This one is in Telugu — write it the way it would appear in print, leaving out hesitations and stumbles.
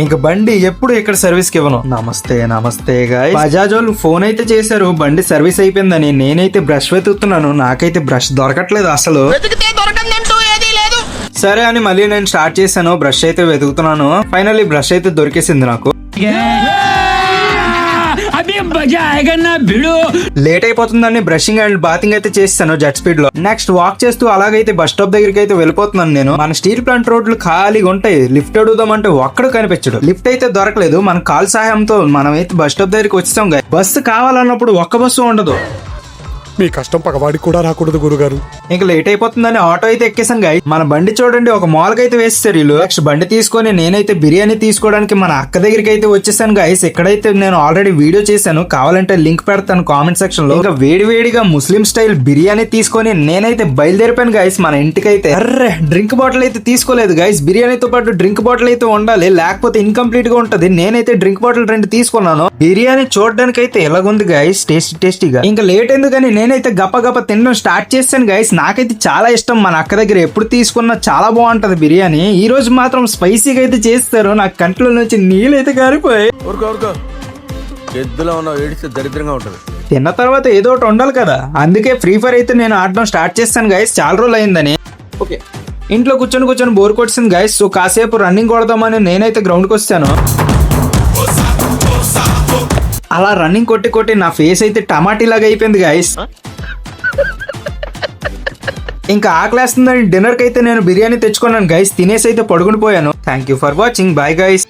ఇంక బండి ఎప్పుడు ఇక్కడ సర్వీస్ కి ఇవ్వను. నమస్తే నమస్తే గాయ్స్. బజాజ్ వాళ్ళు ఫోన్ అయితే చేశారు బండి సర్వీస్ అయిపోయిందని. నేనైతే బ్రష్ వెతుకుతున్నాను, నాకైతే బ్రష్ దొరకట్లేదు అసలు. సరే అని మళ్ళీ నేను స్టార్ట్ చేశాను, బ్రష్ అయితే వెతుకుతున్నాను. ఫైనల్లీ బ్రష్ అయితే దొరికేసింది నాకు. లేట్ అయిపోతుందని బ్రషింగ్ అండ్ బాతింగ్ అయితే చేస్తాను జెట్ స్పీడ్ లో. నెక్స్ట్ వాక్ చేస్తూ అలాగైతే బస్ స్టాప్ దగ్గరికి అయితే వెళ్ళిపోతున్నాను నేను. మన స్టీల్ ప్లాంట్ రోడ్లు ఖాళీగా ఉంటాయి, లిఫ్ట్ అడుగుదామంటే ఒక్కడు కనిపించడు. లిఫ్ట్ అయితే దొరకలేదు. మన కాల్ సహాయంతో మనం అయితే బస్ స్టాప్ దగ్గరికి వచ్చాం. బస్సు కావాలన్నప్పుడు ఒక్క బస్సు ఉండదు. మీ కష్టం పగవాడికి కూడా రాకూడదు గురుగారు. ఇంకా లేట్ అయిపోతుందని ఆటో అయితే ఎక్కేసాం గాయ్. మన బండి చూడండి ఒక మాల్కి అయితే వేస్తారు వీళ్ళు. నెక్స్ట్ బండి తీసుకొని నేనైతే బిర్యానీ తీసుకోవడానికి మన అక్క దగ్గరికి అయితే వచ్చేసాను గాయస్. ఇక్కడైతే నేను ఆల్రెడీ వీడియో చేశాను, కావాలంటే లింక్ పెడతాను కామెంట్ సెక్షన్ లో. ఇంకా వేడివేడిగా ముస్లిం స్టైల్ బిర్యానీ తీసుకొని నేనైతే బయలుదేరిపోయాను గాయస్ మన ఇంటికైతే. అర్రే డ్రింక్ బాటిల్ అయితే తీసుకోలేదు గాయస్. బిర్యానీతో పాటు డ్రింక్ బాటిల్ అయితే ఉండాలి, లేకపోతే ఇన్కంప్లీట్ గా ఉంటది. నేనైతే డ్రింక్ బాటిల్ 2 తీసుకున్నాను. బిర్యానీ చూడడానికి అయితే ఎలాగుంది గాయస్, టేస్టీగా. ఇంకా లేట్ ఎందుకని నేనైతే గప్ప తినడం స్టార్ట్ చేశాను గైస్. నాకైతే చాలా ఇష్టం, మన అక్క దగ్గర ఎప్పుడు తీసుకున్నా చాలా బాగుంటది బిర్యానీ. ఈ రోజు మాత్రం స్పైసీగా అయితే చేస్తారు. నాకు కంట్లో నుంచి నీళ్ళు అయితే కారిపోయి. దరిద్రంగా ఉంటది. తిన్న తర్వాత ఏదో ఒకటి ఉండాలి కదా, అందుకే ఫ్రీ ఫైర్ అయితే నేను ఆడడం స్టార్ట్ చేస్తాను గైస్. చాలా రోజులు అయిందని. ఓకే, ఇంట్లో కూర్చొని బోర్ కొట్టింది గైస్. సో కాసేపు రన్నింగ్ కొడదామని నేనైతే గ్రౌండ్కి వచ్చాను. అలా రన్నింగ్ కొట్టి నా ఫేస్ అయితే టమాటీ లాగా అయిపోయింది గైస్. ఇంకా ఆకలేస్తుందని డిన్నర్ కి అయితే నేను బిర్యానీ తెచ్చుకున్నాను గైస్. తినేసి అయితే పడుకుని పోయాను. Thank you for watching. Bye guys.